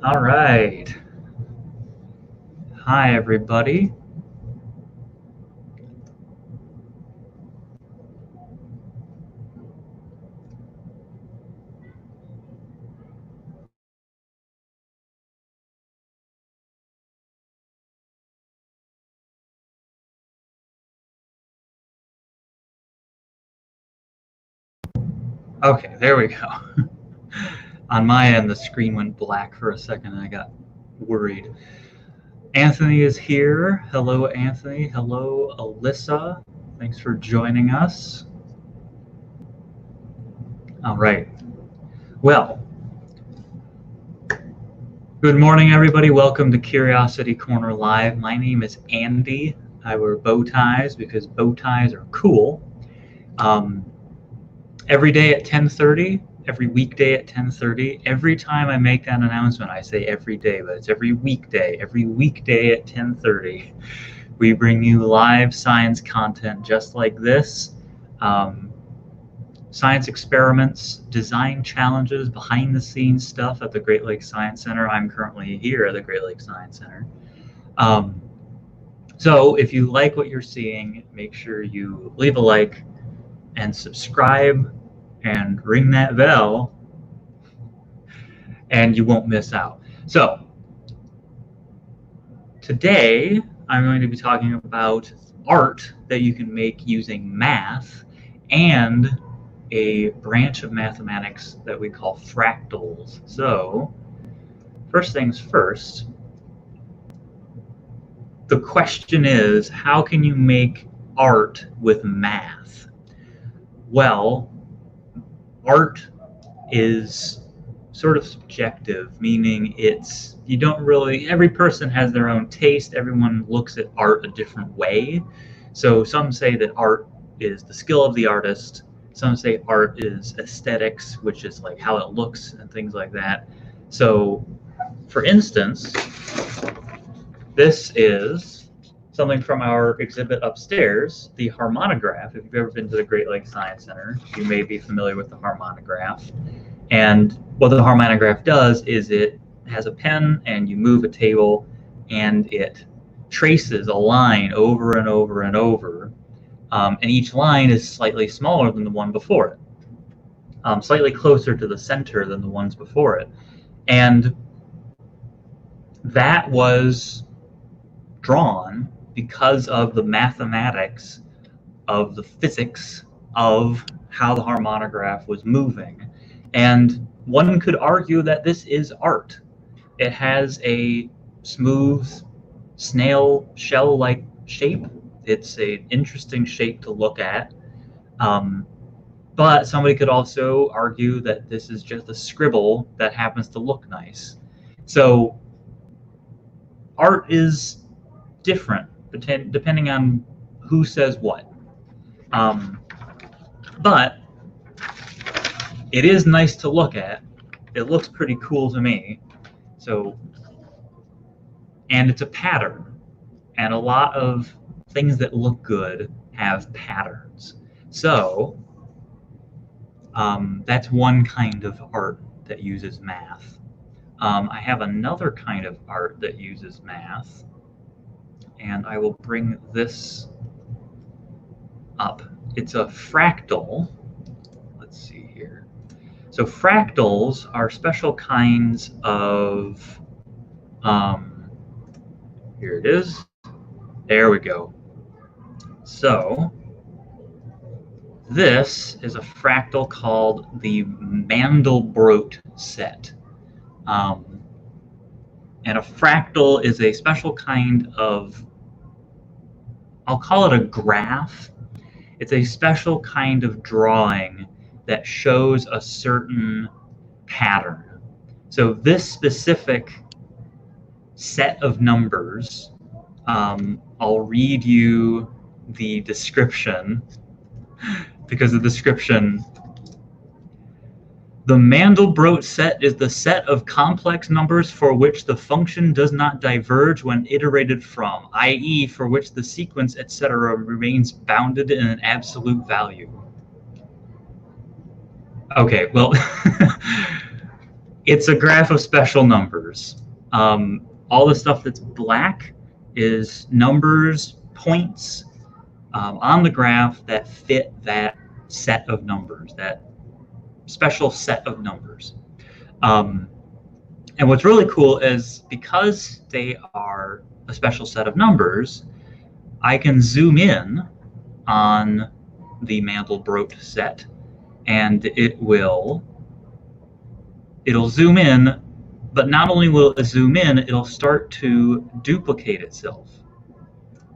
All right. Hi, everybody. Okay, there we go. On my end, the screen went black for a second and I got worried. Anthony is here. Hello, Anthony. Hello, Alyssa. Thanks for joining us. All right. Well, good morning, everybody. Welcome to Curiosity Corner Live. My name is Andy. I wear bow ties because bow ties are cool. Every day at 10:30, every weekday at 10:30. Every time I make that announcement, I say every day, but it's every weekday at 10:30. We bring you live science content just like this. Science experiments, design challenges, behind the scenes stuff at the Great Lakes Science Center. I'm currently here at the Great Lakes Science Center. So if you like what you're seeing, make sure you leave a like and subscribe and ring that bell and you won't miss out. So today I'm going to be talking about art that you can make using math and a branch of mathematics that we call fractals. So first things first, the question is, how can you make art with math? Well, art is sort of subjective, meaning you don't really, every person has their own taste. Everyone looks at art a different way. So some say that art is the skill of the artist. Some say art is aesthetics, which is like how it looks and things like that. So for instance, this is something from our exhibit upstairs, the harmonograph. If you've ever been to the Great Lakes Science Center, you may be familiar with the harmonograph. And what the harmonograph does is it has a pen and you move a table and it traces a line over and over and over. And each line is slightly smaller than the one before it, slightly closer to the center than the ones before it. And that was drawn because of the mathematics of the physics of how the harmonograph was moving. And one could argue that this is art. It has a smooth snail shell-like shape. It's an interesting shape to look at. But somebody could also argue that this is just a scribble that happens to look nice. So art is different depending on who says what. But it is nice to look at. It looks pretty cool to me. So, and it's a pattern. And a lot of things that look good have patterns. So, that's one kind of art that uses math. I have another kind of art that uses math, and I will bring this up. It's a fractal. Let's see here. So fractals are special kinds of, here it is. There we go. So this is a fractal called the Mandelbrot set. And a fractal is a special kind of, I'll call it a graph. It's a special kind of drawing that shows a certain pattern. So this specific set of numbers, I'll read you the description because the description, the Mandelbrot set is the set of complex numbers for which the function does not diverge when iterated from, i.e. for which the sequence, etc. remains bounded in an absolute value. Okay, well, It's a graph of special numbers. All the stuff that's black is numbers, points on the graph that fit that set of numbers, that special set of numbers. And what's really cool is because they are a special set of numbers, I can zoom in on the Mandelbrot set, and it'll zoom in, but not only will it zoom in, it'll start to duplicate itself.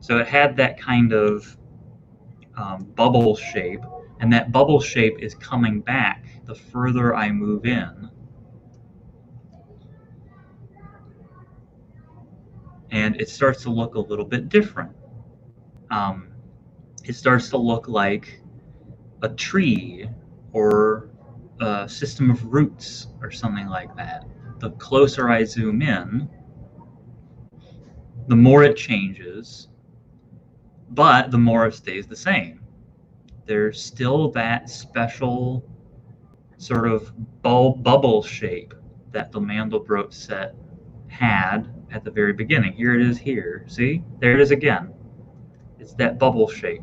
So it had that kind of bubble shape, and that bubble shape is coming back the further I move in. And it starts to look a little bit different. It starts to look like a tree or a system of roots or something like that. The closer I zoom in, the more it changes, but the more it stays the same. There's still that special sort of bubble shape that the Mandelbrot set had at the very beginning. Here it is here. See? There it is again. It's that bubble shape.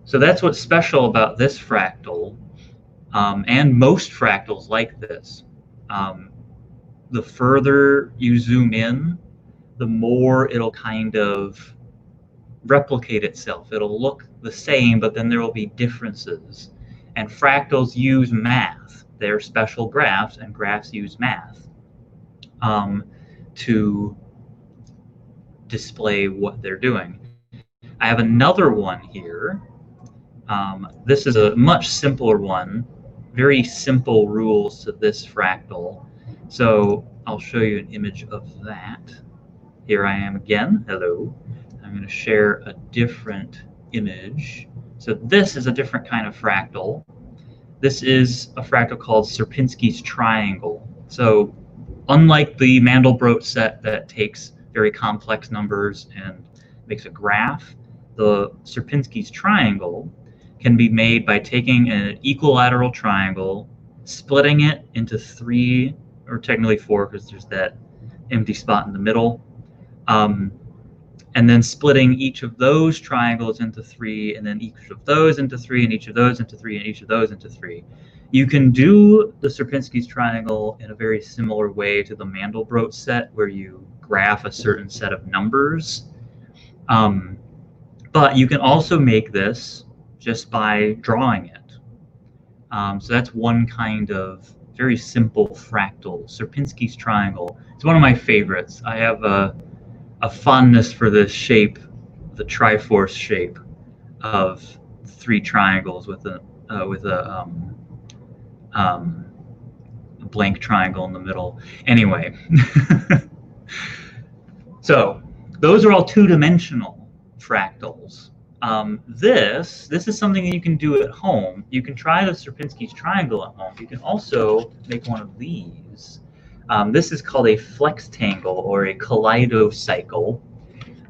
So that's what's special about this fractal, and most fractals like this. The further you zoom in, the more it'll kind of replicate itself. It'll look the same, but then there will be differences. And fractals use math. They're special graphs, and graphs use math to display what they're doing. I have another one here. This is a much simpler one. Very simple rules to this fractal. So I'll show you an image of that. Here I am again. Hello. I'm going to share a different image. So this is a different kind of fractal. This is a fractal called Sierpinski's Triangle. So unlike the Mandelbrot set that takes very complex numbers and makes a graph, the Sierpinski's Triangle can be made by taking an equilateral triangle, splitting it into 3, or technically 4 because there's that empty spot in the middle, and then splitting each of those triangles into 3, and then each of those into 3, and each of those into 3, and each of those into 3. You can do the Sierpinski's Triangle in a very similar way to the Mandelbrot set, where you graph a certain set of numbers. But you can also make this just by drawing it. So that's one kind of very simple fractal, Sierpinski's Triangle. It's one of my favorites. I have a fondness for this shape, the Triforce shape of 3 triangles with a blank triangle in the middle. Anyway, so those are all 2-dimensional fractals. This is something that you can do at home. You can try the Sierpinski's Triangle at home. You can also make one of these. This is called a flextangle or a kaleidocycle,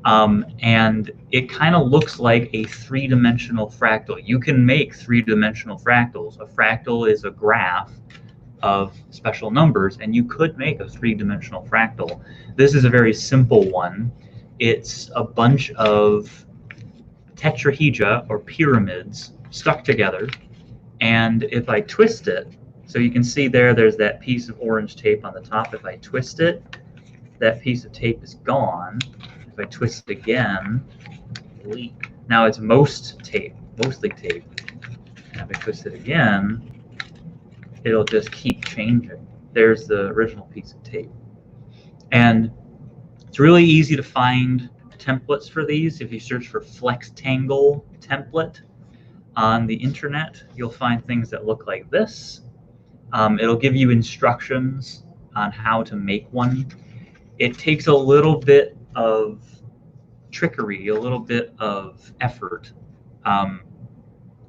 and it kind of looks like a 3-dimensional fractal. You can make 3-dimensional fractals. A fractal is a graph of special numbers, and you could make a 3-dimensional fractal. This is a very simple one. It's a bunch of tetrahedra or pyramids stuck together, and if I twist it, so you can see there's that piece of orange tape on the top. If I twist it, that piece of tape is gone. If I twist it again, now it's mostly tape. And if I twist it again, it'll just keep changing. There's the original piece of tape. And it's really easy to find templates for these. If you search for flextangle template on the internet, you'll find things that look like this. It'll give you instructions on how to make one. It takes a little bit of trickery, a little bit of effort,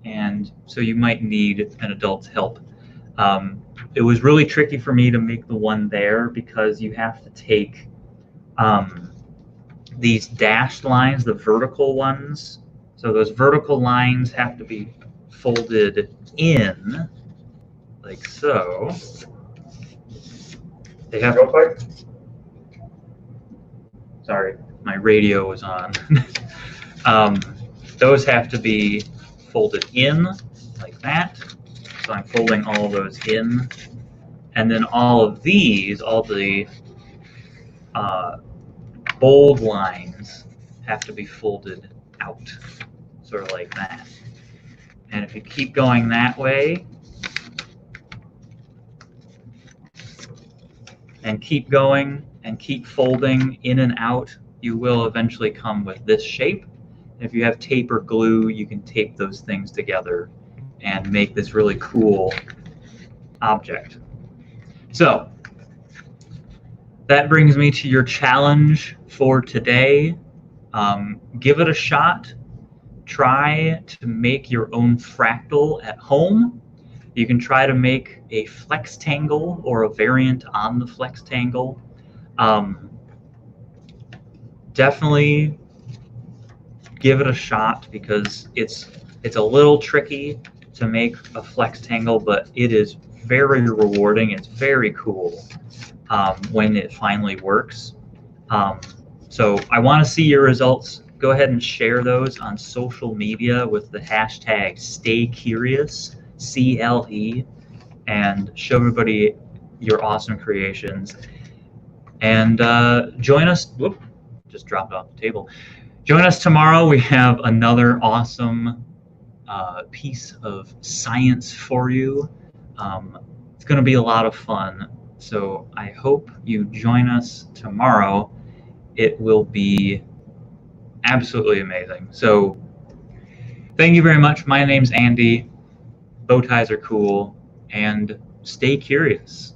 and so you might need an adult's help. It was really tricky for me to make the one there because you have to take these dashed lines, the vertical ones. So those vertical lines have to be folded in, like so. They have. Sorry, my radio was on. Those have to be folded in like that. So I'm folding all of those in. And then all of these, all the bold lines have to be folded out, sort of like that. And if you keep going that way, and keep going, and keep folding in and out, you will eventually come with this shape. If you have tape or glue, you can tape those things together and make this really cool object. So that brings me to your challenge for today. Give it a shot. Try to make your own fractal at home. You can try to make a flextangle or a variant on the flextangle. Definitely give it a shot because it's a little tricky to make a flextangle, but it is very rewarding. It's very cool when it finally works. So I want to see your results. Go ahead and share those on social media with the hashtag StayCurious, CLE, and show everybody your awesome creations. And join us. Whoop, just dropped off the table. Join us tomorrow. We have another awesome piece of science for you. It's going to be a lot of fun. So I hope you join us tomorrow. It will be absolutely amazing. So thank you very much. My name's Andy. Bow ties are cool, and stay curious.